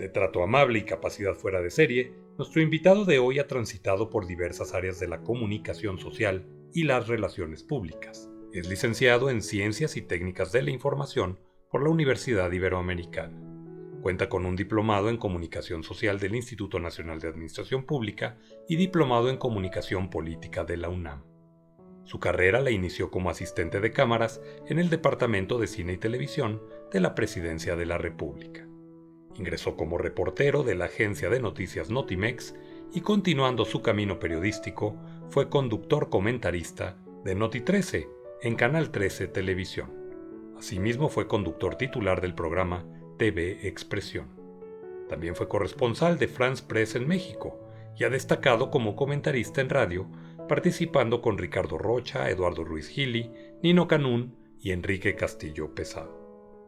De trato amable y capacidad fuera de serie, nuestro invitado de hoy ha transitado por diversas áreas de la comunicación social y las relaciones públicas. Es licenciado en Ciencias y Técnicas de la Información por la Universidad Iberoamericana. Cuenta con un diplomado en Comunicación Social del Instituto Nacional de Administración Pública y diplomado en Comunicación Política de la UNAM. Su carrera la inició como asistente de cámaras en el Departamento de Cine y Televisión de la Presidencia de la República. Ingresó como reportero de la agencia de noticias Notimex y, continuando su camino periodístico, fue conductor comentarista de Noti 13 en Canal 13 Televisión. Asimismo, fue conductor titular del programa TV Expresión. También fue corresponsal de France Press en México y ha destacado como comentarista en radio, participando con Ricardo Rocha, Eduardo Ruiz Gili, Nino Canún y Enrique Castillo Pesado.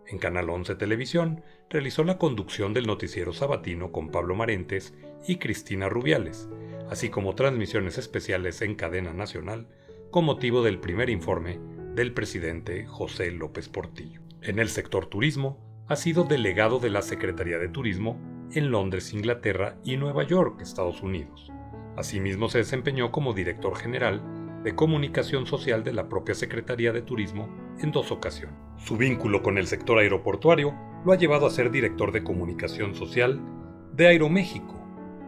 En Canal 11 Televisión realizó la conducción del noticiero sabatino con Pablo Marentes y Cristina Rubiales, así como transmisiones especiales en cadena nacional con motivo del primer informe del presidente José López Portillo. En el sector turismo, ha sido delegado de la Secretaría de Turismo en Londres, Inglaterra y Nueva York, Estados Unidos. Asimismo, se desempeñó como director general de Comunicación Social de la propia Secretaría de Turismo en 2 ocasiones. Su vínculo con el sector aeroportuario lo ha llevado a ser director de Comunicación Social de Aeroméxico,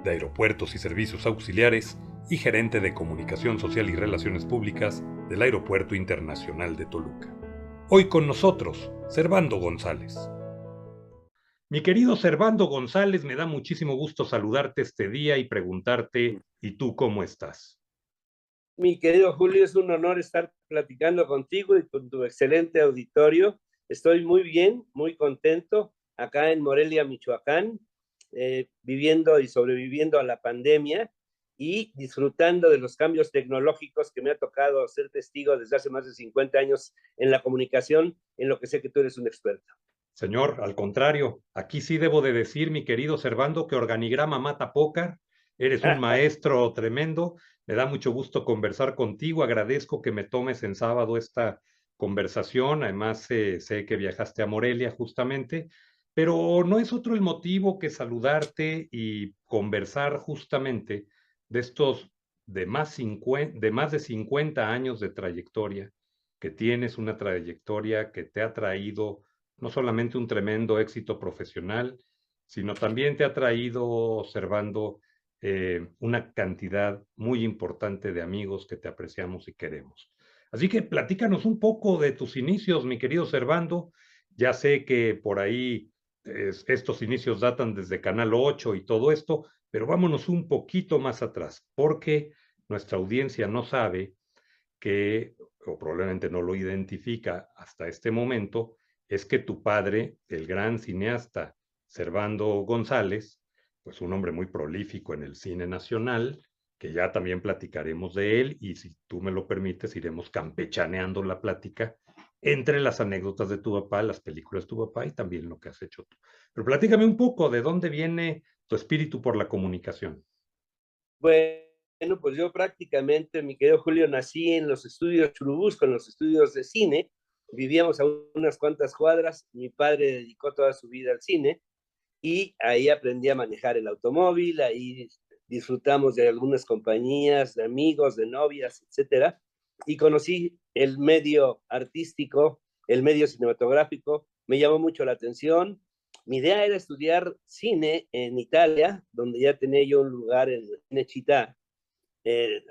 de Aeropuertos y Servicios Auxiliares y gerente de Comunicación Social y Relaciones Públicas del Aeropuerto Internacional de Toluca. Hoy con nosotros, Servando González. Mi querido Servando González, me da muchísimo gusto saludarte este día y preguntarte, ¿y tú cómo estás? Mi querido Julio, es un honor estar platicando contigo y con tu excelente auditorio. Estoy muy bien, muy contento acá en Morelia, Michoacán, viviendo y sobreviviendo a la pandemia y disfrutando de los cambios tecnológicos que me ha tocado ser testigo desde hace más de 50 años en la comunicación, en lo que sé que tú eres un experto. Señor, al contrario, aquí sí debo de decir, mi querido Servando, que organigrama mata pócar. Eres un maestro tremendo. Me da mucho gusto conversar contigo. Agradezco que me tomes en sábado esta conversación. Además, sé que viajaste a Morelia justamente, pero no es otro el motivo que saludarte y conversar justamente de estos de más de 50 años de trayectoria, que tienes una trayectoria que te ha traído no solamente un tremendo éxito profesional, sino también te ha traído, observando, una cantidad muy importante de amigos que te apreciamos y queremos. Así que platícanos un poco de tus inicios, mi querido Servando. Ya sé que por ahí estos inicios datan desde Canal 8 y todo esto, pero vámonos un poquito más atrás, porque nuestra audiencia no sabe que, o probablemente no lo identifica hasta este momento, es que tu padre, el gran cineasta Servando González, pues un hombre muy prolífico en el cine nacional, que ya también platicaremos de él, y si tú me lo permites, iremos campechaneando la plática entre las anécdotas de tu papá, las películas de tu papá y también lo que has hecho tú. Pero platícame un poco de dónde viene tu espíritu por la comunicación. Bueno, pues yo prácticamente, mi querido Julio, nací en los estudios Churubusco, en los estudios de cine. Vivíamos a unas cuantas cuadras. Mi padre dedicó toda su vida al cine y ahí aprendí a manejar el automóvil, ahí disfrutamos de algunas compañías, de amigos, de novias, etcétera. Y conocí el medio artístico, el medio cinematográfico, me llamó mucho la atención. Mi idea era estudiar cine en Italia, donde ya tenía yo un lugar en Cinecittà.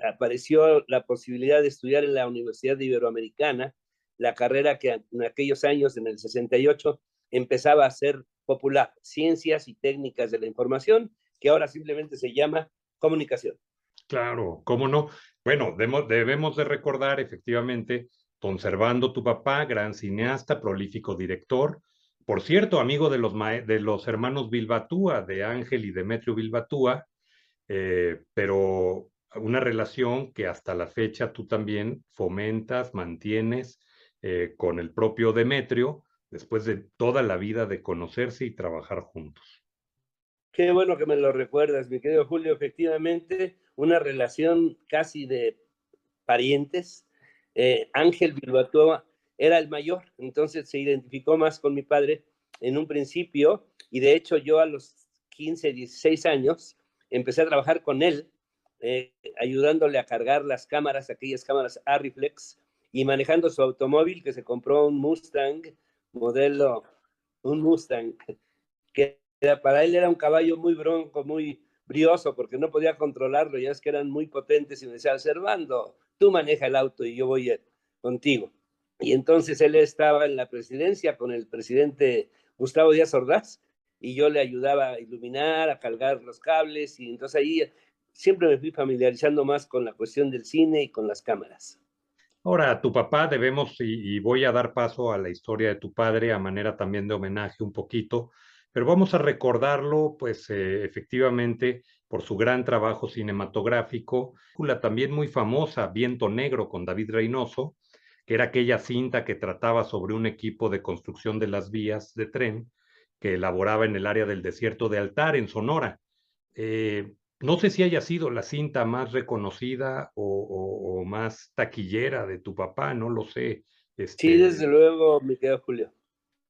Apareció la posibilidad de estudiar en la Universidad Iberoamericana, la carrera que en aquellos años, en el 68, empezaba a ser popular, Ciencias y Técnicas de la Información, que ahora simplemente se llama Comunicación. Claro, ¿cómo no? Bueno, debemos de recordar efectivamente, conservando tu papá, gran cineasta, prolífico director, por cierto, amigo de los hermanos Bilbatúa, de Ángel y Demetrio Bilbatúa, pero una relación que hasta la fecha tú también fomentas, mantienes con el propio Demetrio, después de toda la vida de conocerse y trabajar juntos. Qué bueno que me lo recuerdas, mi querido Julio. Efectivamente, una relación casi de parientes. Ángel Bilbatoa era el mayor, entonces se identificó más con mi padre en un principio, y de hecho yo a los 15, 16 años, empecé a trabajar con él, ayudándole a cargar las cámaras, aquellas cámaras Arriflex, y manejando su automóvil, que se compró un Mustang, modelo, un Mustang, que para él era un caballo muy bronco, muy brioso, porque no podía controlarlo, ya es que eran muy potentes, y me decía, Servando, tú maneja el auto y yo voy contigo. Y entonces él estaba en la presidencia con el presidente Gustavo Díaz Ordaz, y yo le ayudaba a iluminar, a cargar los cables, y entonces ahí siempre me fui familiarizando más con la cuestión del cine y con las cámaras. Ahora, a tu papá debemos, y voy a dar paso a la historia de tu padre a manera también de homenaje un poquito, pero vamos a recordarlo, pues efectivamente, por su gran trabajo cinematográfico, película también muy famosa, Viento Negro, con David Reynoso, que era aquella cinta que trataba sobre un equipo de construcción de las vías de tren que elaboraba en el área del desierto de Altar, en Sonora. No sé si haya sido la cinta más reconocida o más taquillera de tu papá, no lo sé. Sí, desde luego, mi querido Julio.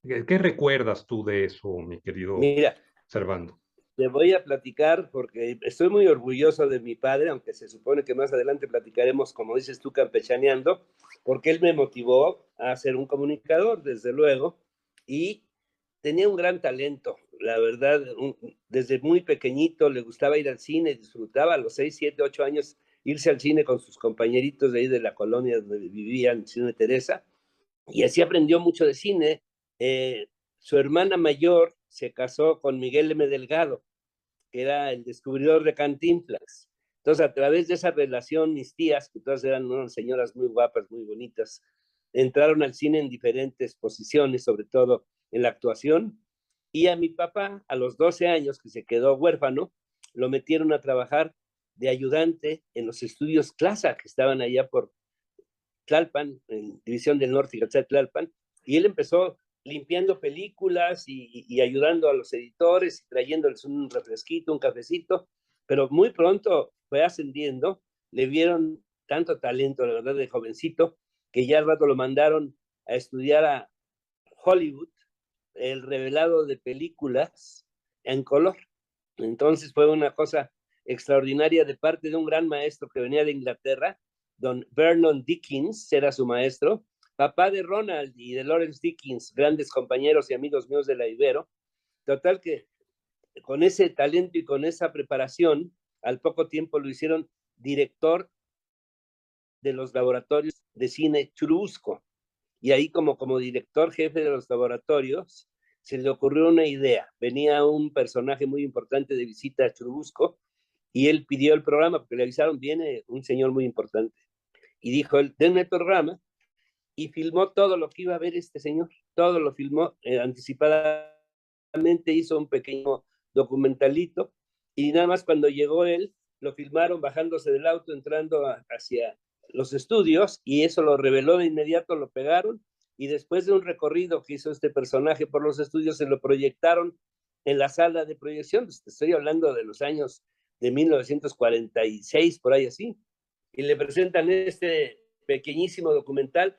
¿Qué recuerdas tú de eso, mi querido Mira, Servando? te voy a platicar porque estoy muy orgulloso de mi padre, aunque se supone que más adelante platicaremos, como dices tú, campechaneando, porque él me motivó a ser un comunicador, desde luego, y tenía un gran talento, la verdad, desde muy pequeñito le gustaba ir al cine, disfrutaba a los 6, 7, 8 años irse al cine con sus compañeritos de ahí de la colonia donde vivían, Cine Teresa, y así aprendió mucho de cine. Su hermana mayor se casó con Miguel M. Delgado, que era el descubridor de Cantinflas. Entonces, a través de esa relación, mis tías, que todas eran unas señoras muy guapas, muy bonitas, entraron al cine en diferentes posiciones, sobre todo en la actuación. Y a mi papá, a los 12 años, que se quedó huérfano, lo metieron a trabajar de ayudante en los estudios Clasa, que estaban allá por Tlalpan, en División del Norte y Tlalpan, y él empezó limpiando películas y ayudando a los editores y trayéndoles un refresquito, un cafecito, pero muy pronto fue ascendiendo, le vieron tanto talento, la verdad, de jovencito, que ya al rato lo mandaron a estudiar a Hollywood, el revelado de películas en color. Entonces fue una cosa extraordinaria de parte de un gran maestro que venía de Inglaterra, don Vernon Dickens, era su maestro, papá de Ronald y de Lawrence Dickens, grandes compañeros y amigos míos de la Ibero. Total que con ese talento y con esa preparación, al poco tiempo lo hicieron director de los laboratorios de cine Churubusco. Y ahí como director jefe de los laboratorios, se le ocurrió una idea. Venía un personaje muy importante de visita a Churubusco y él pidió el programa porque le avisaron, viene un señor muy importante. Y dijo, él, denme el programa, y filmó todo lo que iba a ver este señor. Todo lo filmó anticipadamente, hizo un pequeño documentalito y nada más cuando llegó él, lo filmaron bajándose del auto, entrando hacia los estudios, y eso lo reveló de inmediato, lo pegaron, y después de un recorrido que hizo este personaje por los estudios, se lo proyectaron en la sala de proyección. Estoy hablando de los años de 1946, por ahí así, y le presentan este pequeñísimo documental.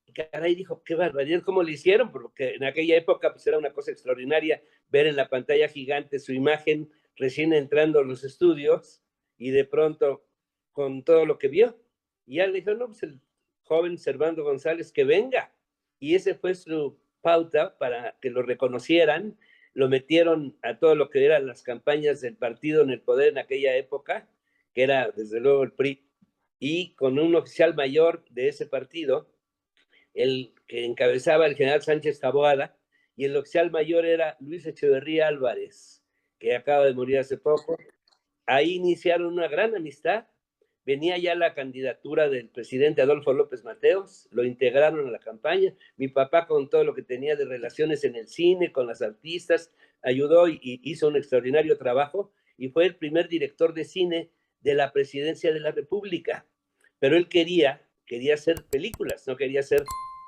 Y caray, dijo, qué barbaridad, ¿cómo lo hicieron? Porque en aquella época pues era una cosa extraordinaria ver en la pantalla gigante su imagen recién entrando a los estudios, y de pronto con todo lo que vio. Y ya le dijo, no, pues el joven Servando González, que venga. Y ese fue su pauta para que lo reconocieran. Lo metieron a todo lo que eran las campañas del partido en el poder en aquella época, que era desde luego el PRI, y con un oficial mayor de ese partido, el que encabezaba el general Sánchez Taboada, y el oficial mayor era Luis Echeverría Álvarez, que acaba de morir hace poco. Ahí iniciaron una gran amistad. Venía ya la candidatura del presidente Adolfo López Mateos, lo integraron a la campaña. Mi papá, con todo lo que tenía de relaciones en el cine, con las artistas, ayudó y hizo un extraordinario trabajo, y fue el primer director de cine de la presidencia de la República. Pero él quería hacer películas, no quería ser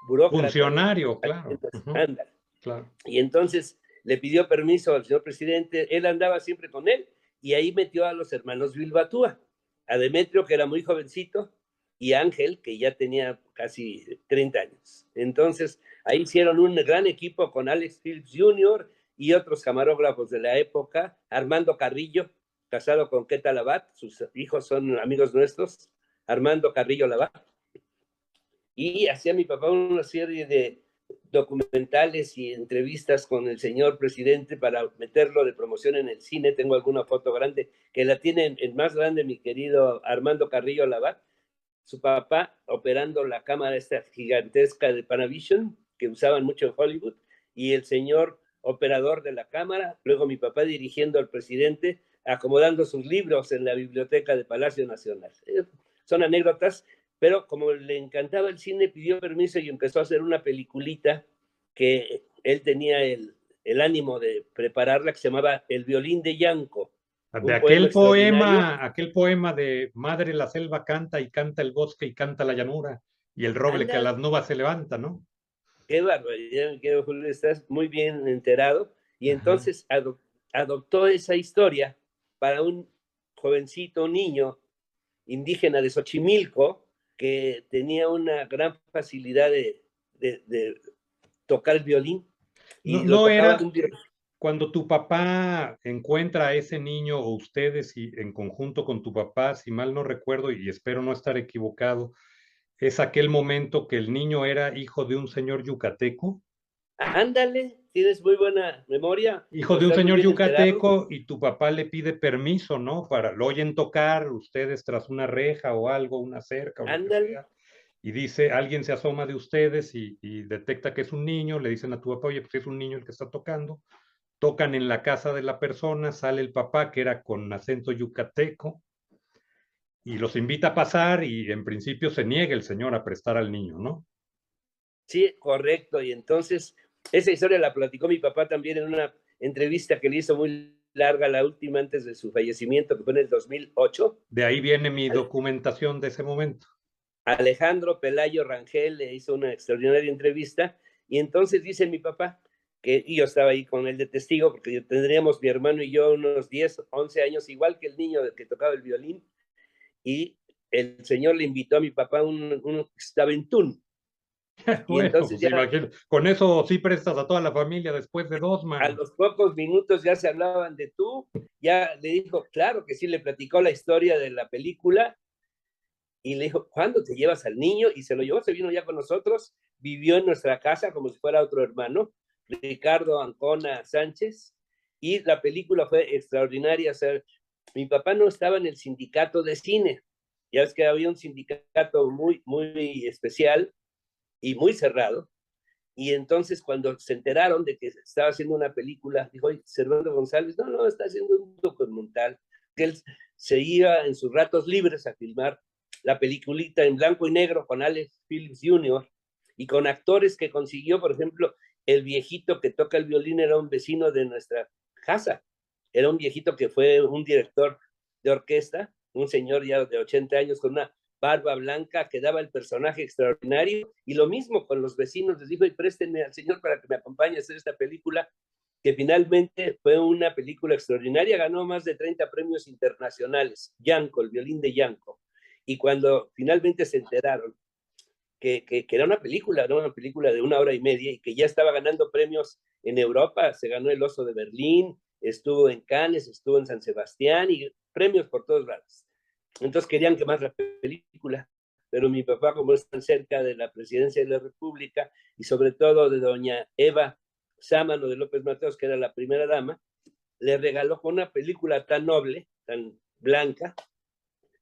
burócrata de Funcionario, claro. ándale. Claro. Y entonces le pidió permiso al señor presidente, él andaba siempre con él, y ahí metió a los hermanos Bilbatúa, a Demetrio, que era muy jovencito, y a Ángel, que ya tenía casi 30 años. Entonces, ahí hicieron un gran equipo con Alex Phillips Jr. y otros camarógrafos de la época, Armando Carrillo, casado con Queta Labat, sus hijos son amigos nuestros, Armando Carrillo Labat, y hacía mi papá una serie de documentales y entrevistas con el señor presidente para meterlo de promoción en el cine. Tengo alguna foto grande que la tiene el más grande, mi querido Armando Carrillo Labat, su papá operando la cámara esta gigantesca de Panavision que usaban mucho en Hollywood, y el señor operador de la cámara, luego mi papá dirigiendo al presidente, acomodando sus libros en la biblioteca de Palacio Nacional. Son anécdotas, pero como le encantaba el cine, pidió permiso y empezó a hacer una peliculita que él tenía el ánimo de prepararla, que se llamaba El violín de Yanco. De aquel poema de Madre la selva canta y canta el bosque y canta la llanura y el roble que a las nubes se levanta, ¿no? Qué barbaridad, mi querido Julio, estás muy bien enterado. Y entonces adoptó esa historia para un jovencito, un niño indígena de Xochimilco, que tenía una gran facilidad de tocar el violín. No, Y lo no tocaba era cuando tu papá encuentra a ese niño, o ustedes y en conjunto con tu papá, si mal no recuerdo, y espero no estar equivocado, es aquel momento que el niño era hijo de un señor yucateco. Ándale, tienes muy buena memoria. Hijo de un Estás muy señor bien enterado. yucateco, y tu papá le pide permiso, ¿no? Lo oyen tocar ustedes tras una reja o algo, una cerca o lo que Ándale. sea. Y dice, alguien se asoma de ustedes y detecta que es un niño, le dicen a tu papá, oye, pues es un niño el que está tocando. Tocan en la casa de la persona, sale el papá, que era con acento yucateco, y los invita a pasar, y en principio se niega el señor a prestar al niño, ¿no? Sí, correcto. Y entonces, esa historia la platicó mi papá también en una entrevista que le hizo muy larga, la última antes de su fallecimiento, que fue en el 2008. De ahí viene mi documentación de ese momento. Alejandro Pelayo Rangel le hizo una extraordinaria entrevista, y entonces dice mi papá, y yo estaba ahí con él de testigo, porque tendríamos mi hermano y yo unos 10, 11 años, igual que el niño que tocaba el violín, y el señor le invitó a mi papá un xtaventún. Y Bueno, entonces pues ya imagínate, con eso sí prestas a toda la familia después de dos, a mano. los pocos minutos ya se hablaban de tú, ya le dijo, claro que sí, le platicó la historia de la película, y le dijo, ¿cuándo te llevas al niño? Y se lo llevó, se vino ya con nosotros, vivió en nuestra casa como si fuera otro hermano, Ricardo Ancona Sánchez, y la película fue extraordinaria. O sea, mi papá no estaba en el sindicato de cine, ya ves que había un sindicato muy, muy especial y muy cerrado, y entonces cuando se enteraron de que estaba haciendo una película, dijo, oye, Servando González, no, no, está haciendo un documental, que él se iba en sus ratos libres a filmar la peliculita en blanco y negro con Alex Phillips Jr. y con actores que consiguió. Por ejemplo, el viejito que toca el violín era un vecino de nuestra casa, era un viejito que fue un director de orquesta, un señor ya de 80 años con una barba blanca que daba el personaje extraordinario. Y lo mismo con los vecinos, les dijo, y préstenme al señor para que me acompañe a hacer esta película, que finalmente fue una película extraordinaria, ganó más de 30 premios internacionales, Yanko, el violín de Yanko. Y cuando finalmente se enteraron que era una película, ¿no? Una película de 1 hora y media, y que ya estaba ganando premios en Europa, se ganó el Oso de Berlín, estuvo en Cannes, estuvo en San Sebastián, y premios por todos lados. Entonces querían quemar la película, pero mi papá, como es tan cerca de la presidencia de la República, y sobre todo de doña Eva Sámano de López Mateos, que era la primera dama, le regaló con una película tan noble, tan blanca.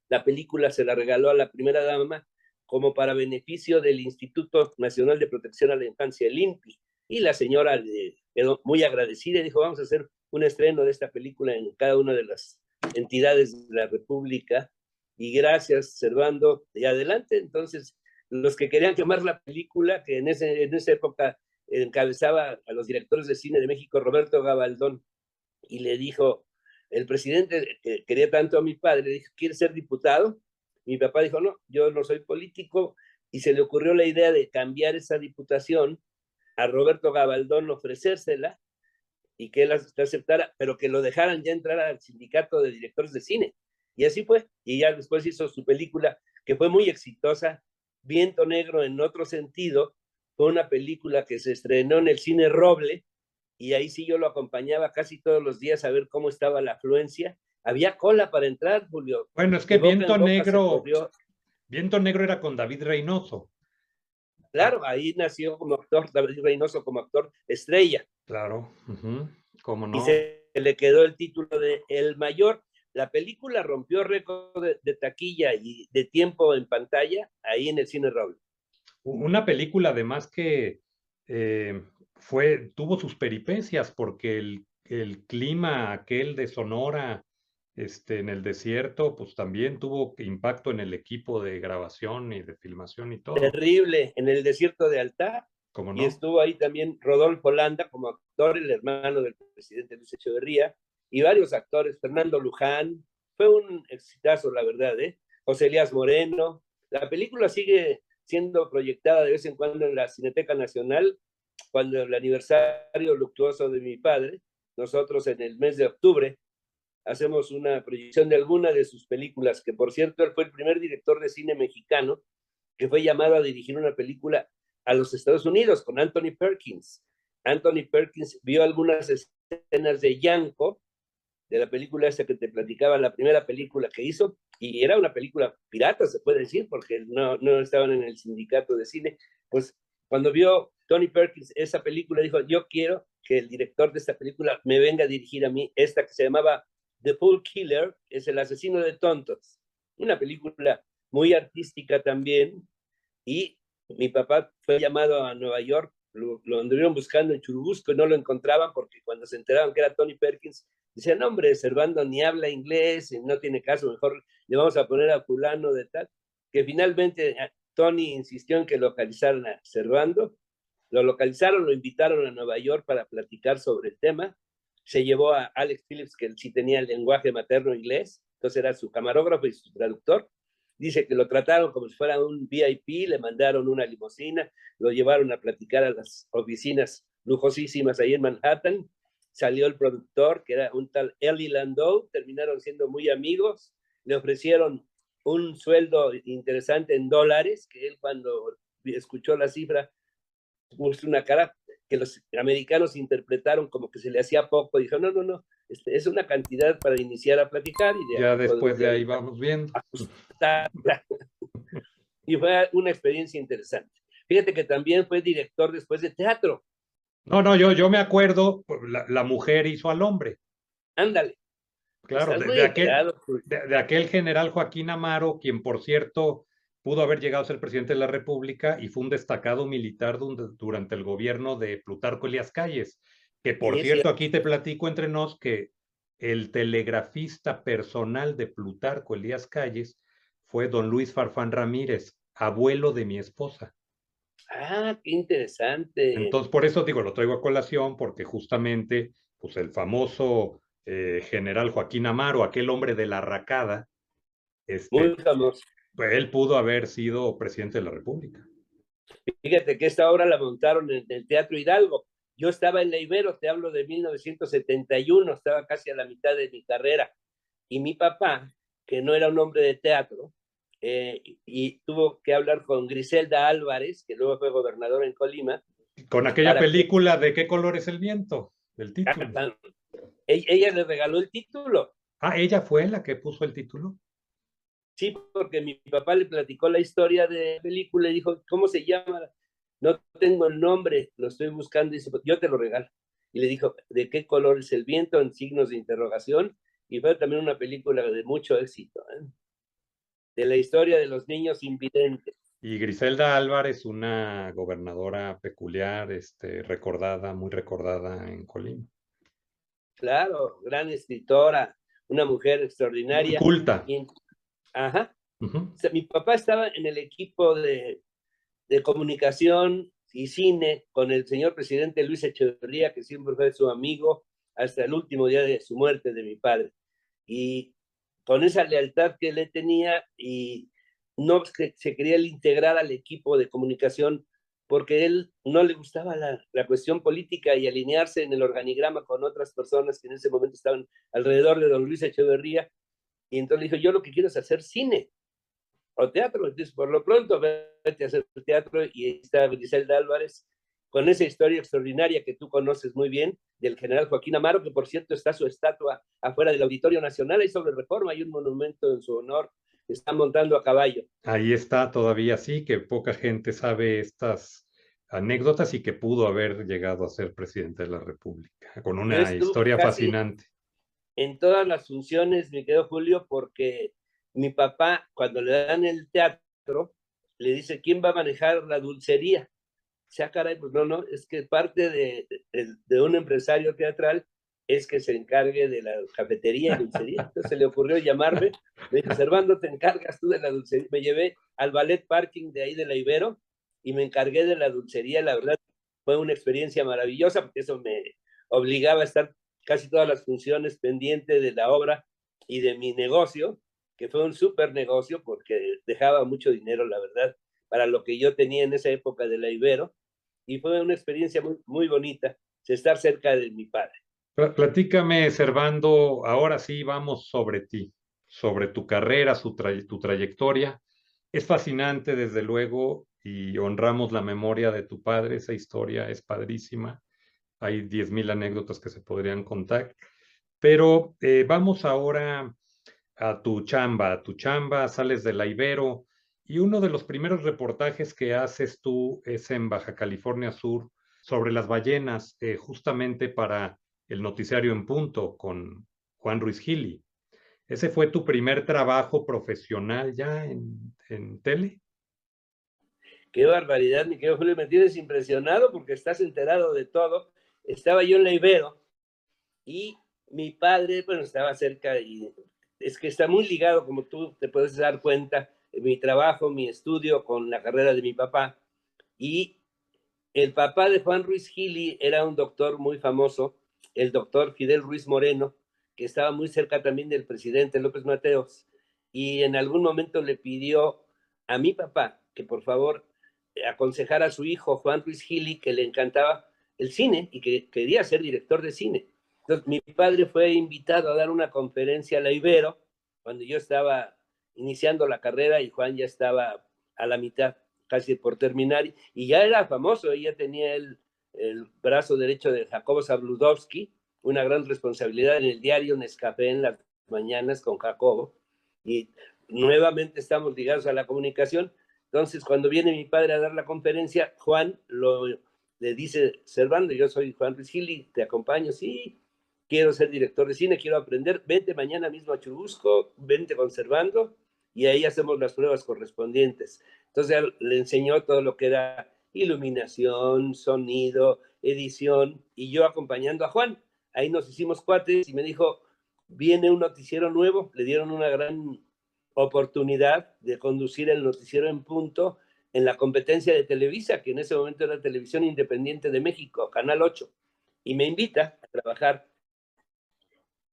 La película se la regaló a la primera dama como para beneficio del Instituto Nacional de Protección a la Infancia, el INPI. Y la señora quedó muy agradecida y dijo, vamos a hacer un estreno de esta película en cada una de las entidades de la República. Y gracias, Servando, y adelante. Entonces, los que querían quemar la película, que en esa época encabezaba a los directores de cine de México, Roberto Gabaldón, y le dijo, el presidente que quería tanto a mi padre, dijo, ¿quieres ser diputado? Mi papá dijo, no, yo no soy político, y se le ocurrió la idea de cambiar esa diputación a Roberto Gabaldón, ofrecérsela, y que él aceptara, pero que lo dejaran ya entrar al sindicato de directores de cine. Y así fue, y ya después hizo su película, que fue muy exitosa, Viento Negro en otro sentido, fue una película que se estrenó en el cine Roble, y ahí sí yo lo acompañaba casi todos los días a ver cómo estaba la afluencia. Había cola para entrar, Julio. Bueno, es que De boca en boca se corrió. Viento Negro era con David Reynoso. Claro, ahí nació como actor, David Reynoso como actor estrella. Claro, cómo Y no. se le quedó el título de El Mayor. La película rompió récord de taquilla y de tiempo en pantalla ahí en el Cine Raúl. Una película además que eh, tuvo sus peripecias porque el clima aquel de Sonora, en el desierto, pues también tuvo impacto en el equipo de grabación y de filmación y todo. Terrible, en el desierto de Altá. ¿Cómo Y no? estuvo ahí también Rodolfo Landa como actor, el hermano del presidente Luis Echeverría, y varios actores, Fernando Luján. Fue un exitazo, la verdad, ¿eh? José Elías Moreno. La película sigue siendo proyectada de vez en cuando en la Cineteca Nacional, cuando el aniversario luctuoso de mi padre, nosotros en el mes de octubre hacemos una proyección de alguna de sus películas, que por cierto él fue el primer director de cine mexicano que fue llamado a dirigir una película a los Estados Unidos con Anthony Perkins. Anthony Perkins vio algunas escenas de Yanko, de la película esa que te platicaba, la primera película que hizo, y era una película pirata, se puede decir, porque no estaban en el sindicato de cine. Pues cuando vio Tony Perkins esa película, dijo, yo quiero que el director de esta película me venga a dirigir a mí, esta que se llamaba The Fool Killer, es el asesino de tontos. Una película muy artística también, y mi papá fue llamado a Nueva York, lo anduvieron buscando en Churubusco y no lo encontraban porque cuando se enteraron que era Tony Perkins, decían, no, hombre, Servando ni habla inglés, no tiene caso, mejor le vamos a poner a fulano de tal, que finalmente Tony insistió en que localizaran a Servando, lo localizaron, lo invitaron a Nueva York para platicar sobre el tema, se llevó a Alex Phillips, que él sí tenía el lenguaje materno inglés, entonces era su camarógrafo y su traductor. Dice que lo trataron como si fuera un VIP, le mandaron una limusina, lo llevaron a platicar a las oficinas lujosísimas ahí en Manhattan. Salió el productor, que era un tal Eli Landau, terminaron siendo muy amigos, le ofrecieron un sueldo interesante en dólares, que él cuando escuchó la cifra puso una cara que los americanos interpretaron como que se le hacía poco, dijo, no, es una cantidad para iniciar a platicar y de Ya ahí después podemos de ya ahí vamos viendo. ajustar. Y fue una experiencia interesante. Fíjate que también fue director después de teatro. No, no, yo me acuerdo, pues, la mujer hizo al hombre. Ándale, Claro, estás muy enterado. de aquel general Joaquín Amaro, quien por cierto pudo haber llegado a ser presidente de la República y fue un destacado militar durante el gobierno de Plutarco Elías Calles, que por Sí, sí, cierto aquí te platico entre nos que el telegrafista personal de Plutarco Elías Calles fue don Luis Farfán Ramírez, abuelo de mi esposa. ah, qué interesante. Entonces, por eso digo, lo traigo a colación, porque justamente, pues el famoso general Joaquín Amaro, aquel hombre de la racada, Muy famoso. pues él pudo haber sido presidente de la República. Fíjate que esta obra la montaron en el Teatro Hidalgo. Yo estaba en la Ibero, te hablo de 1971, estaba casi a la mitad de mi carrera. Y mi papá, que no era un hombre de teatro, y tuvo que hablar con Griselda Álvarez, que luego fue gobernadora en Colima, Con aquella para que película de ¿Qué color es el viento? Del título. ella le regaló el título. Ah, ella fue la que puso el título. Sí, porque mi papá le platicó la historia de la película y dijo, ¿cómo se llama? No tengo el nombre, lo estoy buscando. Y dice, yo te lo regalo. Y le dijo, ¿de qué color es el viento? En signos de interrogación. Y fue también una película de mucho éxito, ¿eh? De la historia de los niños invidentes. Y Griselda Álvarez, una gobernadora peculiar, recordada, muy recordada en Colima. Claro, gran escritora, una mujer Muy extraordinaria. culta. Y, ajá. Uh-huh. O sea, mi papá estaba en el equipo de comunicación y cine con el señor presidente Luis Echeverría, que siempre fue su amigo hasta el último día de su muerte de mi padre. Y con esa lealtad que le tenía y no se quería integrar al equipo de comunicación porque él no le gustaba la cuestión política y alinearse en el organigrama con otras personas que en ese momento estaban alrededor de don Luis Echeverría. Y entonces le dijo, yo lo que quiero es hacer cine o teatro. Entonces, por lo pronto, vete a hacer teatro y ahí está Griselda Álvarez con esa historia extraordinaria que tú conoces muy bien, del general Joaquín Amaro, que por cierto está su estatua afuera del Auditorio Nacional, y sobre Reforma hay un monumento en su honor, está montando a caballo. Ahí está todavía sí, que poca gente sabe estas anécdotas y que pudo haber llegado a ser presidente de la República, con Yo una estuve historia casi fascinante. en todas las funciones, mi querido Julio, porque mi papá, cuando le dan el teatro, le dice, ¿quién va a manejar la dulcería? sea, caray, pues no, es que parte de un empresario teatral es que se encargue de la cafetería y dulcería. Entonces se le ocurrió llamarme, me dijo, Servando, te encargas tú de la dulcería. Me llevé al ballet parking de ahí de la Ibero y me encargué de la dulcería. La verdad, fue una experiencia maravillosa porque eso me obligaba a estar casi todas las funciones pendiente de la obra y de mi negocio, que fue un súper negocio porque dejaba mucho dinero, la verdad, para lo que yo tenía en esa época de la Ibero, y fue una experiencia muy, muy bonita estar cerca de mi padre. Platícame, Servando, ahora sí vamos sobre ti, sobre tu carrera, tu trayectoria. Es fascinante, desde luego, y honramos la memoria de tu padre. Esa historia es padrísima. Hay 10,000 anécdotas que se podrían contar. Pero vamos ahora a tu chamba, sales de la Ibero, y uno de los primeros reportajes que haces tú es en Baja California Sur sobre las ballenas, justamente para el noticiario En Punto con Juan Ruiz Gili. ¿Ese fue tu primer trabajo profesional ya en tele? Qué barbaridad, mi querido Julio, me tienes impresionado porque estás enterado de todo. Estaba yo en la Ibero y mi padre, bueno, estaba cerca y es que está muy ligado, como tú te puedes dar cuenta, mi trabajo, mi estudio con la carrera de mi papá. Y el papá de Juan Ruiz Gili era un doctor muy famoso, el doctor Fidel Ruiz Moreno, que estaba muy cerca también del presidente López Mateos, y en algún momento le pidió a mi papá que por favor aconsejara a su hijo Juan Ruiz Gili, que le encantaba el cine y que quería ser director de cine. Entonces mi padre fue invitado a dar una conferencia a la Ibero cuando yo estaba iniciando la carrera y Juan ya estaba a la mitad, casi por terminar, y ya era famoso, ya tenía el brazo derecho de Jacobo Zabludowski, una gran responsabilidad en el diario Nescafé en las mañanas con Jacobo, y nuevamente estamos ligados a la comunicación. Entonces, cuando viene mi padre a dar la conferencia, Juan le dice, Servando, yo soy Juan Ruiz Gili, te acompaño, sí, quiero ser director de cine, quiero aprender, vente mañana mismo a Churubusco, vente conservando, y ahí hacemos las pruebas correspondientes. Entonces le enseñó todo lo que era iluminación, sonido, edición, y yo acompañando a Juan. Ahí nos hicimos cuates y me dijo, viene un noticiero nuevo, le dieron una gran oportunidad de conducir el noticiero En Punto en la competencia de Televisa, que en ese momento era Televisión Independiente de México, Canal 8, y me invita a trabajar.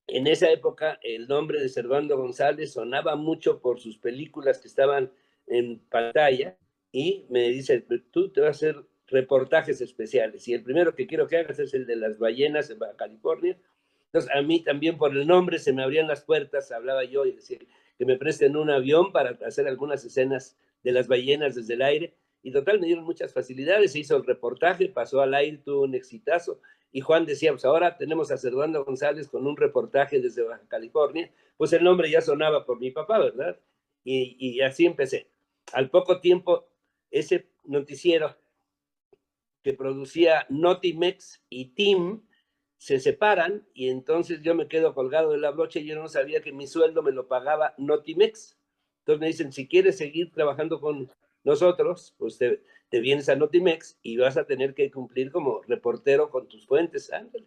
En esa época el nombre de Servando González sonaba mucho por sus películas que estaban en pantalla y me dice, tú te vas a hacer reportajes especiales y el primero que quiero que hagas es el de las ballenas en Baja California. Entonces a mí también por el nombre se me abrían las puertas, hablaba yo y decía que me presten un avión para hacer algunas escenas de las ballenas desde el aire y total me dieron muchas facilidades, se hizo el reportaje, pasó al aire, tuvo un exitazo. Y Juan decía, pues ahora tenemos a Servando González con un reportaje desde Baja California, pues el nombre ya sonaba por mi papá, ¿verdad? Y así empecé. Al poco tiempo, ese noticiero que producía Notimex y Tim se separan y entonces yo me quedo colgado de la brocha y yo no sabía que mi sueldo me lo pagaba Notimex. Entonces me dicen, si quieres seguir trabajando con nosotros, pues te vienes a Notimex y vas a tener que cumplir como reportero con tus fuentes. Ándale.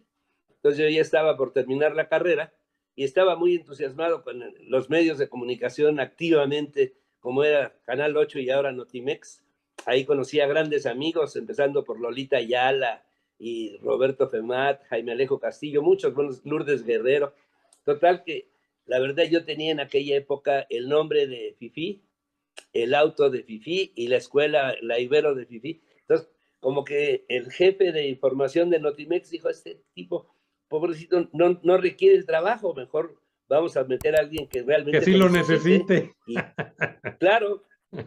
Entonces yo ya estaba por terminar la carrera y estaba muy entusiasmado con los medios de comunicación activamente, como era Canal 8 y ahora Notimex. Ahí conocí a grandes amigos, empezando por Lolita Ayala y Roberto Femat, Jaime Alejo Castillo, muchos buenos, Lourdes Guerrero. Total que la verdad yo tenía en aquella época el nombre de Fifi, el auto de Fifi y la escuela, la Ibero de Fifi. Entonces, como que el jefe de información de Notimex dijo, este tipo, pobrecito, no requiere el trabajo, mejor vamos a meter a alguien que Que realmente sí lo lo necesite. necesite. Y claro,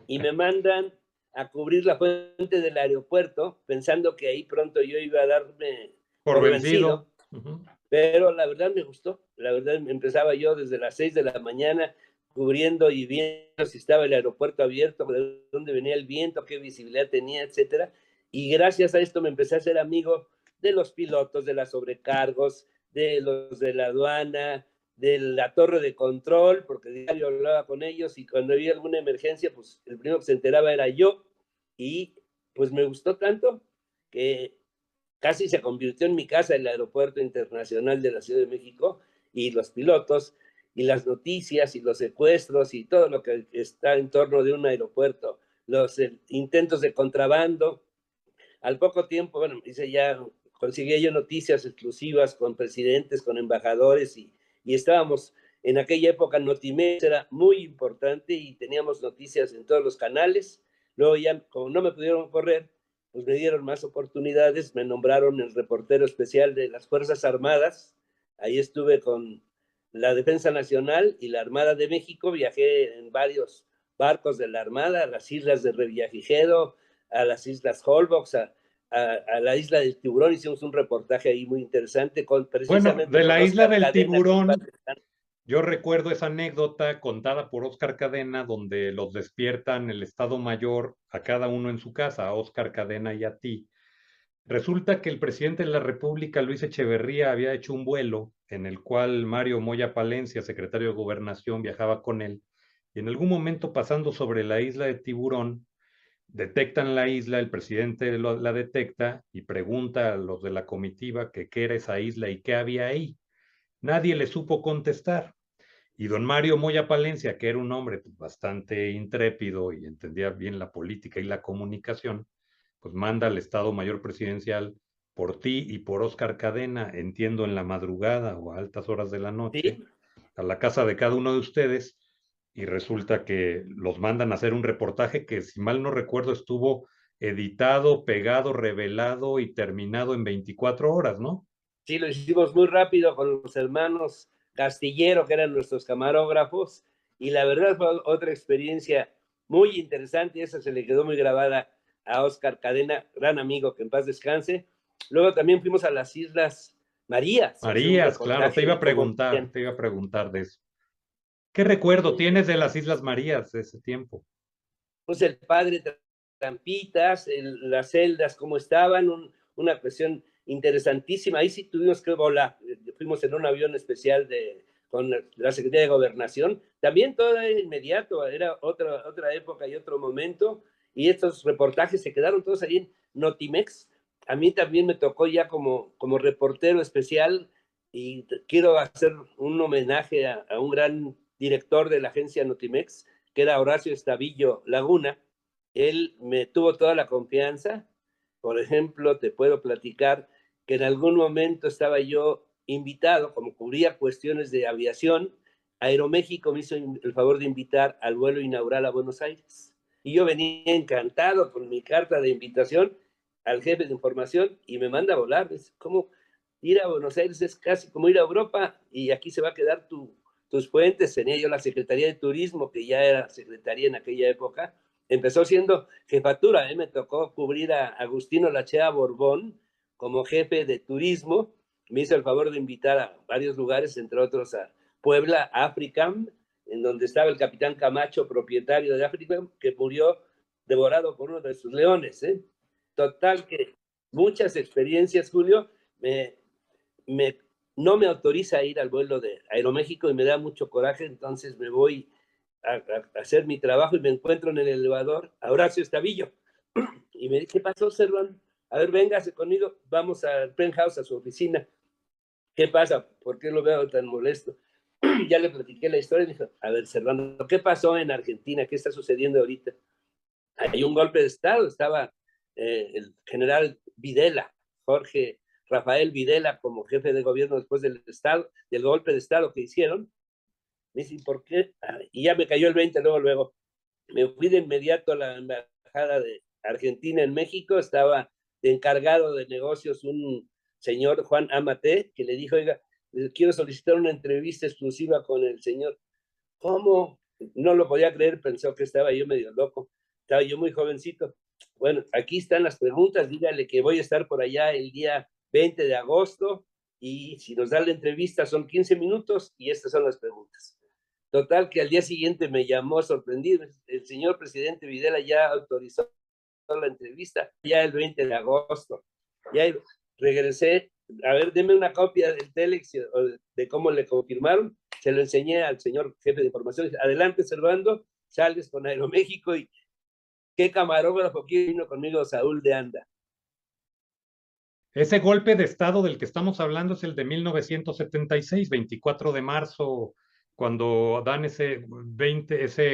y me mandan a cubrir la fuente del aeropuerto, pensando que ahí pronto yo iba a darme Por por vencido. vencido, Ujú. pero la verdad me gustó. La verdad empezaba yo desde las 6 de la mañana cubriendo y viendo si estaba el aeropuerto abierto, de dónde venía el viento, qué visibilidad tenía, etcétera. Y gracias a esto me empecé a hacer amigo de los pilotos, de las sobrecargos, de los de la aduana, de la torre de control, porque diario hablaba con ellos y cuando había alguna emergencia, pues el primero que se enteraba era yo. Y pues me gustó tanto que casi se convirtió en mi casa el Aeropuerto Internacional de la Ciudad de México, y los pilotos y las noticias y los secuestros y todo lo que está en torno de un aeropuerto, los intentos de contrabando. Al poco tiempo, bueno, conseguí yo noticias exclusivas con presidentes, con embajadores, y estábamos en aquella época. Notimex era muy importante y teníamos noticias en todos los canales. Luego ya, como no me pudieron correr, pues me dieron más oportunidades, me nombraron el reportero especial de las Fuerzas Armadas. Ahí estuve con la Defensa Nacional y la Armada de México, viajé en varios barcos de la Armada, a las islas de Revillagigedo, a las islas Holbox, a la isla del Tiburón. Hicimos un reportaje ahí muy interesante Bueno, precisamente de con la isla Oscar del Cadena. Tiburón, yo recuerdo esa anécdota contada por Oscar Cadena, donde los despiertan el Estado Mayor a cada uno en su casa, a Oscar Cadena y a ti. Resulta que el presidente de la República, Luis Echeverría, había hecho un vuelo en el cual Mario Moya Palencia, secretario de Gobernación, viajaba con él. Y en algún momento, pasando sobre la isla de Tiburón, detectan la isla, el presidente la detecta y pregunta a los de la comitiva que qué era esa isla y qué había ahí. Nadie le supo contestar. Y don Mario Moya Palencia, que era un hombre pues, bastante intrépido y entendía bien la política y la comunicación, pues manda al Estado Mayor Presidencial por ti y por Oscar Cadena, entiendo en la madrugada o a altas horas de la noche, Sí, a la casa de cada uno de ustedes, y resulta que los mandan a hacer un reportaje que, si mal no recuerdo, estuvo editado, pegado, revelado y terminado en 24 horas, ¿no? sí, lo hicimos muy rápido con los hermanos Castillero, que eran nuestros camarógrafos, y la verdad fue otra experiencia muy interesante, y esa se le quedó muy grabada a Oscar Cadena, gran amigo, que en paz descanse. Luego también fuimos a las Islas Marías a hacer un Marías, claro, reportaje de cómo vivían. te iba a preguntar de eso. ¿Qué recuerdo Sí, tienes de las Islas Marías de ese tiempo? pues el padre Trampitas, las celdas, cómo estaban, una cuestión interesantísima. Ahí sí tuvimos que volar, fuimos en un avión especial con la Secretaría de Gobernación, también todo era inmediato, era otra época y otro momento, y estos reportajes se quedaron todos ahí en Notimex. A mí también me tocó ya como reportero especial, y quiero hacer un homenaje a un gran director de la agencia Notimex, que era Horacio Estavillo Laguna. Él me tuvo toda la confianza. Por ejemplo, te puedo platicar que en algún momento estaba yo invitado, como cubría cuestiones de aviación, Aeroméxico me hizo el favor de invitar al vuelo inaugural a Buenos Aires. Y yo venía encantado con mi carta de invitación al jefe de información, y me manda a volar. Es como ir a Buenos Aires, es casi como ir a Europa, y aquí se va a quedar tus puentes. Tenía yo la Secretaría de Turismo, que ya era secretaría en aquella época. Empezó siendo jefatura, me tocó cubrir a Agustino Lachea Borbón como jefe de turismo. Me hizo el favor de invitar a varios lugares, entre otros a Puebla, Africam, en donde estaba el capitán Camacho, propietario de Africam, que murió devorado por uno de sus leones. Total que muchas experiencias, Julio. Me, me, no me autoriza a ir al vuelo de Aeroméxico y me da mucho coraje. Entonces me voy a hacer mi trabajo y me encuentro en el elevador a Horacio Estavillo. Y me dice, ¿qué pasó, Serván? A ver, véngase conmigo, vamos al penthouse, a su oficina. ¿Qué pasa? ¿Por qué lo veo tan molesto? Ya le platiqué la historia y dijo, a ver, Servando, ¿qué pasó en Argentina? ¿Qué está sucediendo ahorita? Hay un golpe de Estado. Estaba el general Videla, Jorge Rafael Videla, como jefe de gobierno después del golpe de Estado que hicieron. Me dice, ¿por qué? Y ya me cayó el 20 luego. Me fui de inmediato a la embajada de Argentina en México. Estaba de encargado de negocios un señor, Juan Amate, que le dijo, oiga, quiero solicitar una entrevista exclusiva con el señor. ¿Cómo? No lo podía creer, pensó que estaba yo medio loco. estaba yo muy jovencito. Bueno, aquí están las preguntas, dígale que voy a estar por allá el día 20 de agosto y si nos da la entrevista son 15 minutos y estas son las preguntas. Total, que al día siguiente me llamó sorprendido. El señor presidente Videla ya autorizó la entrevista, ya el 20 de agosto. Ya regresé, a ver, deme una copia del Telex de cómo le confirmaron. Se lo enseñé al señor jefe de información. Adelante, Servando, sales con Aeroméxico y qué camarógrafo que vino conmigo, Saúl de Anda. Ese golpe de Estado del que estamos hablando es el de 1976, 24 de marzo, cuando dan ese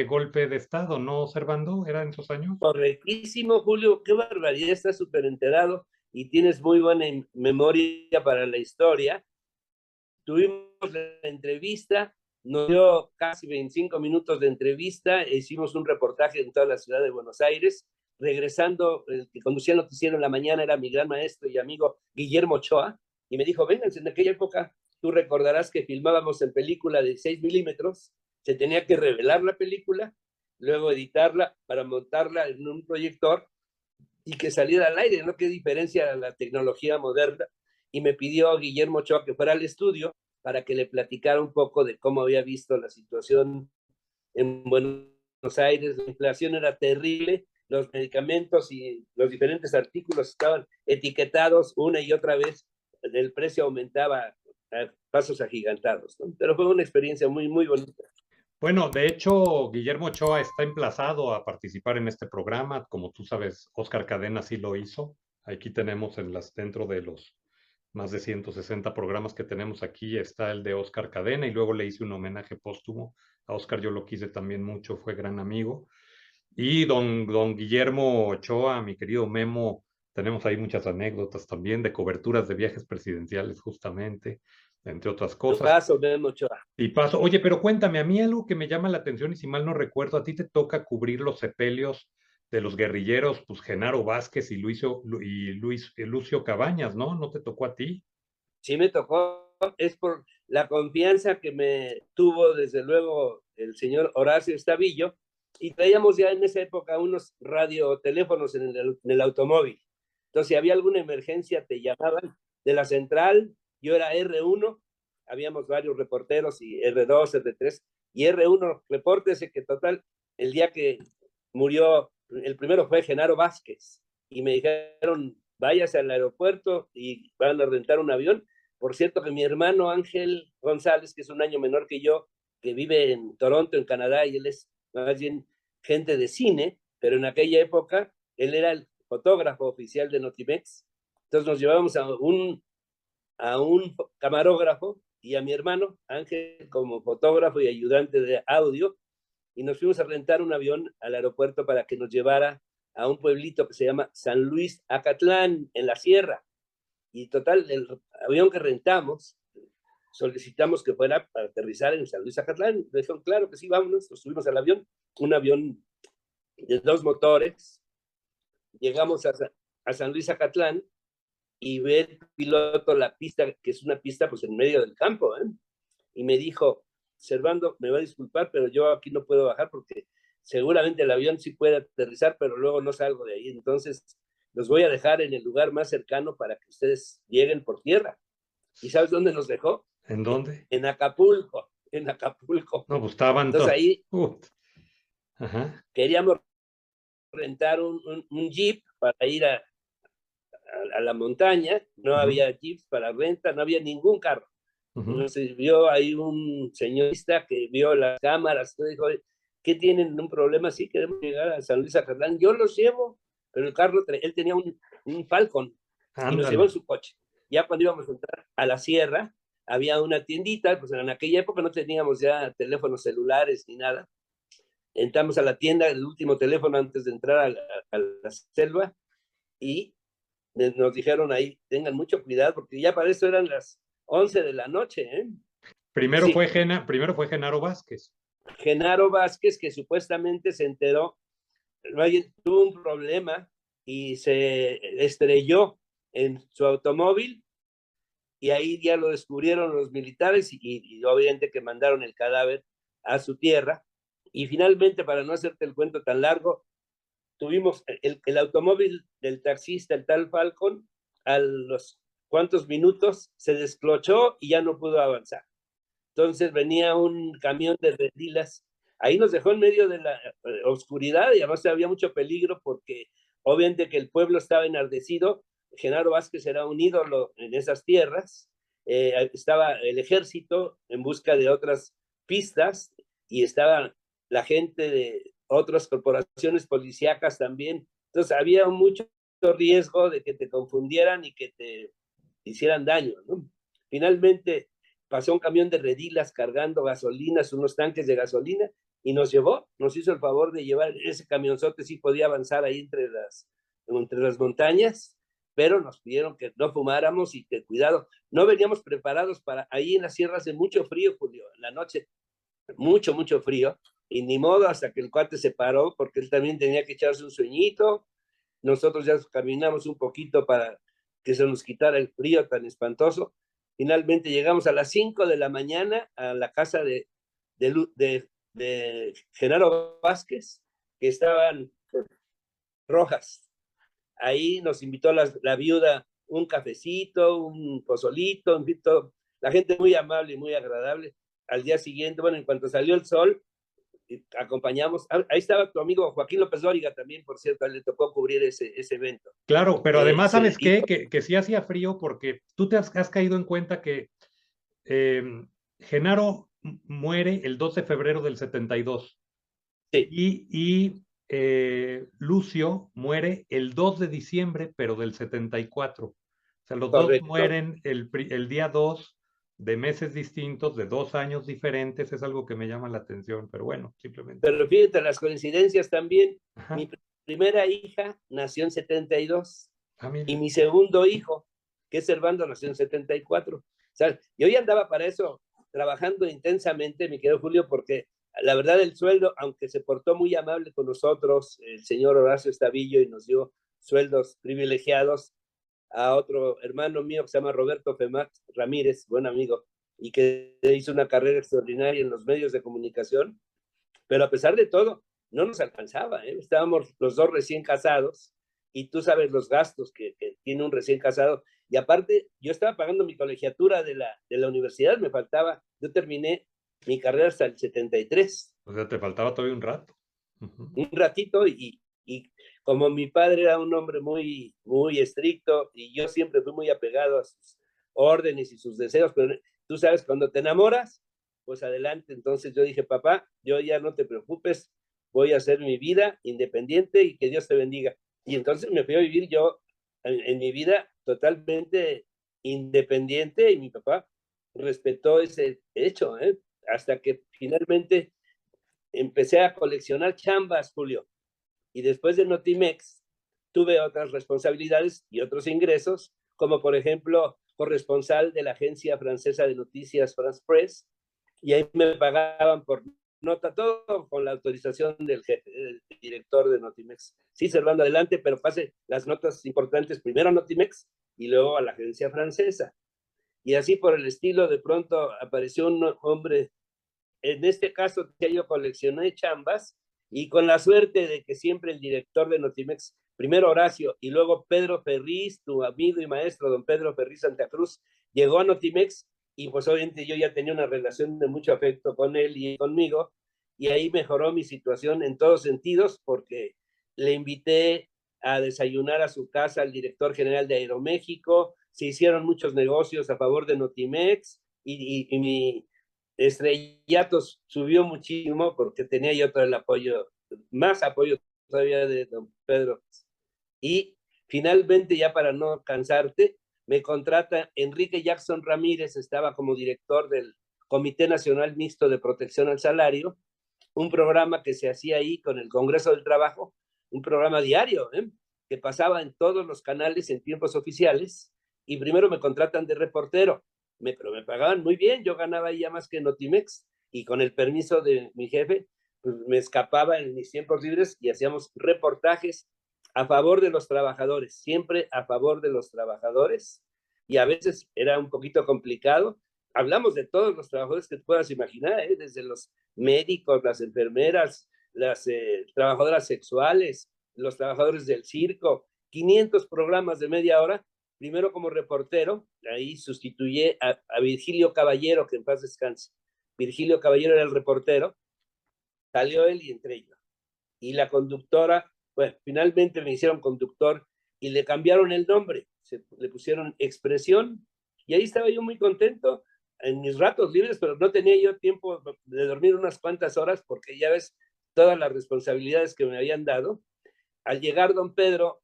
golpe de Estado, ¿no, Servando? ¿Era en esos años? Correctísimo, Julio, qué barbaridad, estás súper enterado y tienes muy buena memoria para la historia. Tuvimos la entrevista, nos dio casi 25 minutos de entrevista, e hicimos un reportaje en toda la ciudad de Buenos Aires. Regresando, el que conducía el noticiero en la mañana era mi gran maestro y amigo Guillermo Ochoa, y me dijo, vénganse, en aquella época tú recordarás que filmábamos en película de 6 milímetros, se tenía que revelar la película, luego editarla para montarla en un proyector y que saliera al aire, ¿no? Qué diferencia a la tecnología moderna. Y me pidió a Guillermo Ochoa que fuera al estudio para que le platicara un poco de cómo había visto la situación en Buenos Aires. La inflación era terrible, los medicamentos y los diferentes artículos estaban etiquetados una y otra vez, el precio aumentaba a pasos agigantados, ¿no? Pero fue una experiencia muy, muy bonita. Bueno, de hecho, Guillermo Ochoa está emplazado a participar en este programa. Como tú sabes, Oscar Cadena sí lo hizo. Aquí tenemos dentro de los más de 160 programas que tenemos aquí, está el de Oscar Cadena y luego le hice un homenaje póstumo. A Oscar yo lo quise también mucho, fue gran amigo. Y don Guillermo Ochoa, mi querido Memo, tenemos ahí muchas anécdotas también de coberturas de viajes presidenciales justamente, entre otras Tu cosas. paso, Memo Ochoa. Y paso, oye, pero cuéntame, a mí algo que me llama la atención y si mal no recuerdo, a ti te toca cubrir los sepelios de los guerrilleros, pues Genaro Vázquez y Lucio Cabañas, ¿no? ¿No te tocó a ti? Sí me tocó, es por la confianza que me tuvo desde luego el señor Horacio Estavillo, y traíamos ya en esa época unos radioteléfonos en el automóvil. Entonces, si había alguna emergencia, te llamaban de la central, yo era R1, habíamos varios reporteros, y R2, R3, y R1, repórtese que total, el día que murió, el primero fue Genaro Vázquez, y me dijeron, váyase al aeropuerto y van a rentar un avión. Por cierto, que mi hermano Ángel González, que es un año menor que yo, que vive en Toronto, en Canadá, y él es más bien gente de cine, pero en aquella época él era el fotógrafo oficial de Notimex. Entonces nos llevábamos a un camarógrafo y a mi hermano Ángel como fotógrafo y ayudante de audio, y nos fuimos a rentar un avión al aeropuerto para que nos llevara a un pueblito que se llama San Luis Acatlán, en la sierra. Y total, el avión que rentamos, solicitamos que fuera para aterrizar en San Luis Acatlán. Me dijeron, claro que sí, vámonos. Nos subimos al avión, un avión de 2 motores. Llegamos a San Luis Acatlán y ve el piloto la pista, que es una pista pues en medio del campo, ¿eh? Y me dijo, Servando, me va a disculpar, pero yo aquí no puedo bajar porque seguramente el avión sí puede aterrizar, pero luego no salgo de ahí. Entonces, los voy a dejar en el lugar más cercano para que ustedes lleguen por tierra. ¿Y sabes dónde nos dejó? ¿En dónde? En Acapulco, en Acapulco. No, pues estaban Entonces todos. ahí Ajá. queríamos rentar un jeep para ir a la montaña, no Ujú, había jeeps para renta, no había ningún carro. Y ujú. nos vio ahí un señorista que vio las cámaras, y dijo, ¿qué tienen un problema? Sí, queremos llegar a San Luis Acatlán, yo los llevo, pero el carro, él tenía un Falcon y nos llevó Ándale. en su coche. Ya cuando íbamos a entrar a la sierra, había una tiendita, pues en aquella época no teníamos ya teléfonos celulares ni nada. Entramos a la tienda, el último teléfono antes de entrar a la selva, y nos dijeron ahí, tengan mucho cuidado, porque ya para eso eran las 11 de la noche, ¿eh? Sí, Primero fue Genaro Vázquez. Genaro Vázquez, que supuestamente se enteró, tuvo un problema y se estrelló en su automóvil, y ahí ya lo descubrieron los militares y obviamente que mandaron el cadáver a su tierra. Y finalmente, para no hacerte el cuento tan largo, tuvimos el automóvil del taxista, el tal Falcon, a los cuantos minutos se desclochó y ya no pudo avanzar. Entonces venía un camión de redilas, ahí nos dejó en medio de la oscuridad y además había mucho peligro porque obviamente que el pueblo estaba enardecido. Genaro Vázquez era un ídolo en esas tierras, estaba el ejército en busca de otras pistas y estaba la gente de otras corporaciones policíacas también. Entonces había mucho riesgo de que te confundieran y que te hicieran daño, ¿no? Finalmente pasó un camión de redilas cargando gasolinas, unos tanques de gasolina, y nos llevó, nos hizo el favor de llevar ese camionzote, sí podía avanzar ahí entre las montañas, pero nos pidieron que no fumáramos y que cuidado, no veníamos preparados para, ahí en las sierras de mucho frío, Julio, en la noche, mucho, mucho frío, y ni modo hasta que el cuate se paró, porque él también tenía que echarse un sueñito, nosotros ya caminamos un poquito para que se nos quitara el frío tan espantoso. Finalmente llegamos a las 5 de la mañana a la casa de Genaro Vázquez, que estaban rojas. Ahí nos invitó la viuda un cafecito, un pozolito, invitó, la gente muy amable y muy agradable. Al día siguiente, bueno, en cuanto salió el sol, acompañamos, ahí estaba tu amigo Joaquín López Dóriga también, por cierto, le tocó cubrir ese evento. Claro, pero además, ¿sabes qué? Que sí hacía frío porque tú te has caído en cuenta que Genaro muere el 2 de febrero del 72 sí. y Lucio muere el 2 de diciembre, pero del 74. O sea, los Correcto. dos mueren el día 2 de meses distintos, de 2 años diferentes. Es algo que me llama la atención, pero bueno, simplemente. Pero fíjate, las coincidencias también. Ajá. Mi primera hija nació en 72 mira. y mi segundo hijo, que es Servando, nació en 74. O sea, yo ya andaba para eso, trabajando intensamente, mi querido Julio, porque la verdad el sueldo, aunque se portó muy amable con nosotros, el señor Horacio Estavillo, y nos dio sueldos privilegiados, a otro hermano mío que se llama Roberto Femat Ramírez, buen amigo, y que hizo una carrera extraordinaria en los medios de comunicación, pero a pesar de todo, no nos alcanzaba, ¿eh? Estábamos los dos recién casados y tú sabes los gastos que tiene un recién casado. Y aparte, yo estaba pagando mi colegiatura de la universidad, me faltaba, yo terminé mi carrera hasta el 73. O sea, te faltaba todavía un rato. Un ratito y como mi padre era un hombre muy, muy estricto y yo siempre fui muy apegado a sus órdenes y sus deseos, pero tú sabes, cuando te enamoras, pues adelante. Entonces yo dije, papá, yo ya no te preocupes, voy a hacer mi vida independiente y que Dios te bendiga. Y entonces me fui a vivir yo en mi vida totalmente independiente y mi papá respetó ese hecho, ¿eh? Hasta que finalmente empecé a coleccionar chambas, Julio. Y después de Notimex, tuve otras responsabilidades y otros ingresos, como por ejemplo, corresponsal de la agencia francesa de noticias France Press, y ahí me pagaban por nota, todo con la autorización del jefe, del director de Notimex. Sí, Servando, adelante, pero pase las notas importantes primero a Notimex y luego a la agencia francesa. Y así por el estilo, de pronto apareció un hombre, en este caso yo coleccioné chambas y con la suerte de que siempre el director de Notimex, primero Horacio y luego Pedro Ferriz, tu amigo y maestro, don Pedro Ferriz Santa Cruz, llegó a Notimex y pues obviamente yo ya tenía una relación de mucho afecto con él y conmigo y ahí mejoró mi situación en todos sentidos porque le invité a desayunar a su casa al director general de Aeroméxico, se hicieron muchos negocios a favor de Notimex y mi estrellatos subió muchísimo porque tenía yo todo el apoyo, más apoyo todavía de don Pedro. Y finalmente, ya para no cansarte, me contrata Enrique Jackson Ramírez, estaba como director del Comité Nacional Mixto de Protección al Salario, un programa que se hacía ahí con el Congreso del Trabajo, un programa diario, que pasaba en todos los canales en tiempos oficiales, y primero me contratan de reportero, pero me pagaban muy bien, yo ganaba ya más que Notimex, y con el permiso de mi jefe, pues me escapaba en mis tiempos libres y hacíamos reportajes a favor de los trabajadores, siempre a favor de los trabajadores, y a veces era un poquito complicado. Hablamos de todos los trabajadores que te puedas imaginar, desde los médicos, las enfermeras, las trabajadoras sexuales, Los Trabajadores del Circo, 500 programas de media hora, primero como reportero, ahí sustituí a Virgilio Caballero, que en paz descanse. Virgilio Caballero era el reportero, salió él y entré yo. Y la conductora, bueno, finalmente me hicieron conductor y le cambiaron el nombre, le pusieron Expresión, y ahí estaba yo muy contento en mis ratos libres, pero no tenía yo tiempo de dormir unas cuantas horas porque ya ves todas las responsabilidades que me habían dado. Al llegar don Pedro,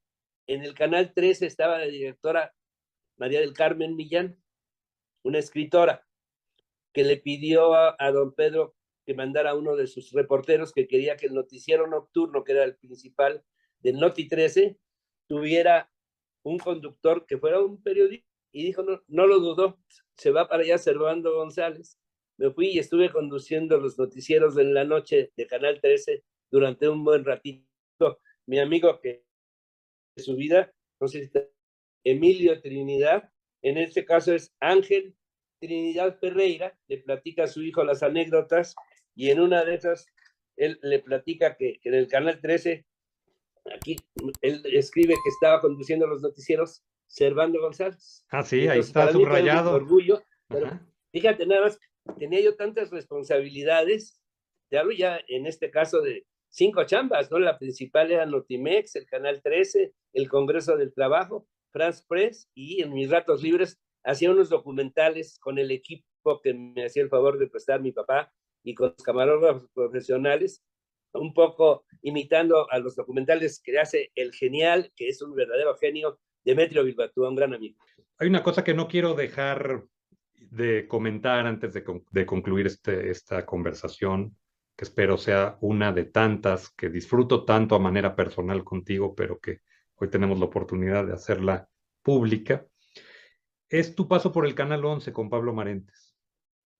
en el canal 13 estaba la directora María del Carmen Millán, una escritora, que le pidió a don Pedro que mandara a uno de sus reporteros que quería que el noticiero nocturno, que era el principal del Noti 13, tuviera un conductor que fuera un periodista. Y dijo, no, no lo dudó, se va para allá Servando González. Me fui y estuve conduciendo los noticieros de la noche de Canal 13 durante un buen ratito. Mi amigo que su vida, no sé si está, Emilio Trinidad, en este caso es Ángel Trinidad Ferreira, le platica a su hijo las anécdotas y en una de esas él le platica que en el Canal 13, aquí él escribe que estaba conduciendo los noticieros Servando González. Ah, Y sí, ahí entonces está para mí fue un subrayado. orgullo, pero Ajá. fíjate nada más, tenía yo tantas responsabilidades, te hablo ya en este caso de 5 chambas, ¿no? La principal era Notimex, el Canal 13, el Congreso del Trabajo, France Press, y en mis ratos libres hacía unos documentales con el equipo que me hacía el favor de prestar mi papá y con los camarógrafos profesionales, un poco imitando a los documentales que hace el genial, que es un verdadero genio, Demetrio Bilbatúa, un gran amigo. Hay una cosa que no quiero dejar de comentar antes de concluir esta conversación, que espero sea una de tantas que disfruto tanto a manera personal contigo, pero que hoy tenemos la oportunidad de hacerla pública. Es tu paso por el Canal 11 con Pablo Marentes.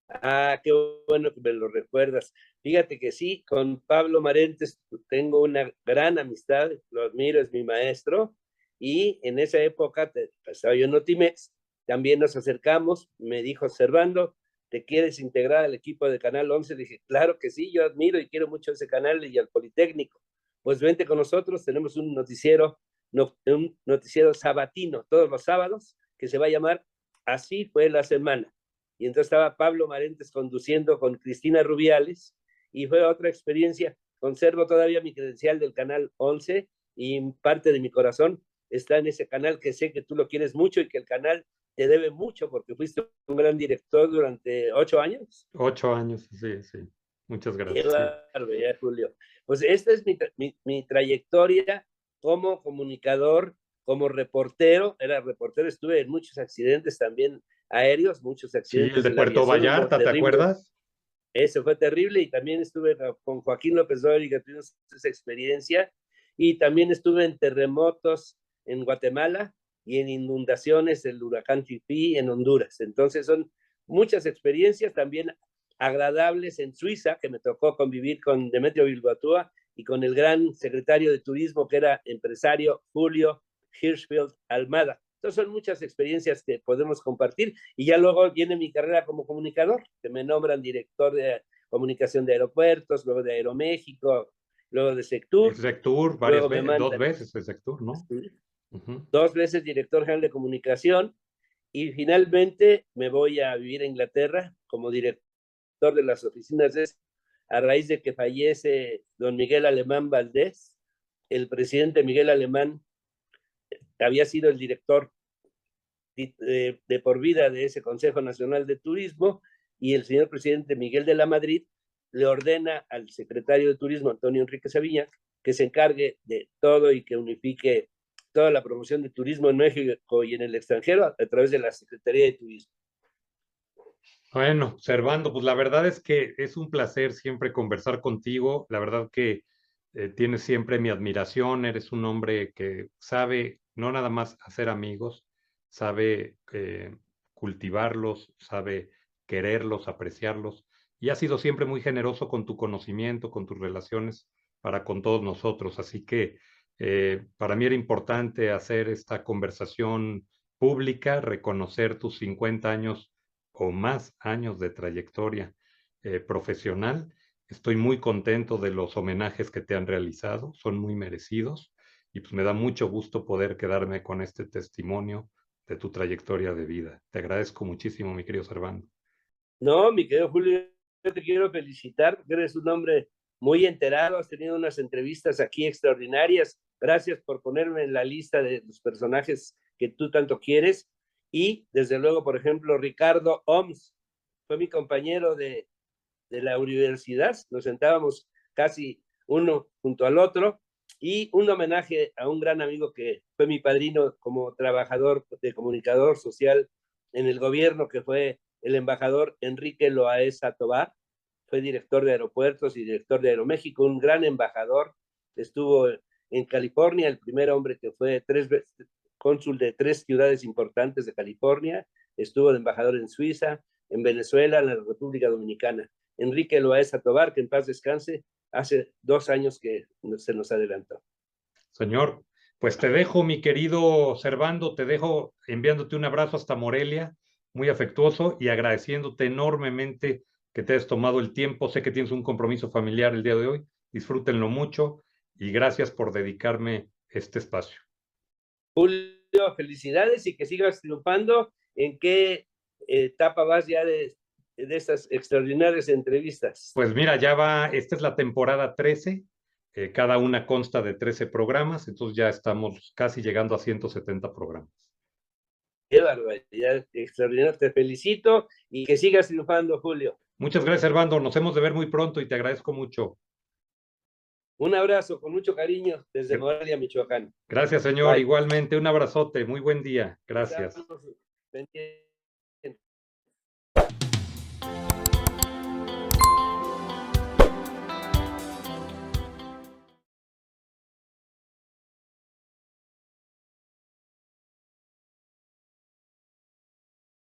Ah, qué bueno que me lo recuerdas. Fíjate que sí, con Pablo Marentes tengo una gran amistad, lo admiro, es mi maestro, y en esa época estaba yo en Notimex, también nos acercamos, me dijo, Servando, ¿te quieres integrar al equipo de Canal 11? Dije, claro que sí, yo admiro y quiero mucho ese canal y al Politécnico. Pues vente con nosotros, tenemos un noticiero sabatino todos los sábados, que se va a llamar Así fue la semana, y entonces estaba Pablo Marentes conduciendo con Cristina Rubiales, y fue otra experiencia. Conservo todavía mi credencial del Canal 11 y parte de mi corazón está en ese canal, que sé que tú lo quieres mucho y que el canal te debe mucho porque fuiste un gran director durante 8 años. 8 años, sí, sí. Muchas Qué gracias. Sí. barbaridad, Julio. Pues esta es mi trayectoria como comunicador, como reportero. Era reportero, estuve en muchos accidentes también aéreos, muchos Sí, el accidentes de en la Puerto aviación, hubo Vallarta, ¿te terrible. acuerdas? Eso fue terrible, y también estuve con Joaquín López Dóriga, tuvimos esa experiencia, y también estuve en terremotos en Guatemala y en inundaciones del huracán Fifi en Honduras. Entonces son muchas experiencias también agradables en Suiza, que me tocó convivir con Demetrio Bilbatúa y con el gran secretario de Turismo, que era empresario Julio Hirschfeld Almada. Entonces son muchas experiencias que podemos compartir, y ya luego viene mi carrera como comunicador, que me nombran director de comunicación de aeropuertos, luego de Aeroméxico, luego de Sectur, Sectur, luego me dos mandan veces el Sectur, ¿no? Uh-huh. 2 veces director general de comunicación, y finalmente me voy a vivir a Inglaterra como director de las oficinas a raíz de que fallece don Miguel Alemán Valdés. El presidente Miguel Alemán había sido el director de por vida de ese Consejo Nacional de Turismo, y el señor presidente Miguel de la Madrid le ordena al secretario de Turismo, Antonio Enrique Sabiña, que se encargue de todo y que unifique toda la promoción de turismo en México y en el extranjero a través de la Secretaría de Turismo. Bueno, Servando, pues la verdad es que es un placer siempre conversar contigo. La verdad que tienes siempre mi admiración. Eres un hombre que sabe no nada más hacer amigos, sabe cultivarlos, sabe quererlos, apreciarlos. Y has sido siempre muy generoso con tu conocimiento, con tus relaciones para con todos nosotros. Así que para mí era importante hacer esta conversación pública, reconocer tus 50 años o más años de trayectoria profesional. Estoy muy contento de los homenajes que te han realizado, son muy merecidos. y pues me da mucho gusto poder quedarme con este testimonio de tu trayectoria de vida. Te agradezco muchísimo, mi querido Servando. No, mi querido Julio, yo te quiero felicitar, porque eres un hombre muy enterado, has tenido unas entrevistas aquí extraordinarias. Gracias por ponerme en la lista de los personajes que tú tanto quieres. Y desde luego, por ejemplo, Ricardo Oms fue mi compañero de la universidad. Nos sentábamos casi uno junto al otro. Y un homenaje a un gran amigo que fue mi padrino como trabajador de comunicador social en el gobierno, que fue el embajador Enrique Loaesa Tobar. Fue director de aeropuertos y director de Aeroméxico, un gran embajador. Estuvo en California, el primer hombre que fue cónsul de 3 ciudades importantes de California. Estuvo de embajador en Suiza, en Venezuela, en la República Dominicana. Enrique Loaesa Tobar, que en paz descanse, hace 2 años que se nos adelantó. Señor, pues te dejo, mi querido Servando, te dejo enviándote un abrazo hasta Morelia, muy afectuoso y agradeciéndote enormemente que te hayas tomado el tiempo. Sé que tienes un compromiso familiar el día de hoy. Disfrútenlo mucho y gracias por dedicarme este espacio. Julio, felicidades y que sigas triunfando. ¿En qué etapa vas ya de estas extraordinarias entrevistas? Pues mira, ya va, esta es la temporada 13, cada una consta de 13 programas, entonces ya estamos casi llegando a 170 programas. Qué barbaridad, extraordinario. Te felicito y que sigas triunfando, Julio. Muchas gracias, Servando. Nos hemos de ver muy pronto y te agradezco mucho. Un abrazo con mucho cariño desde Morelia, Michoacán. Gracias, señor. Bye. Igualmente, un abrazote. Muy buen día. Gracias. Estamos pendientes.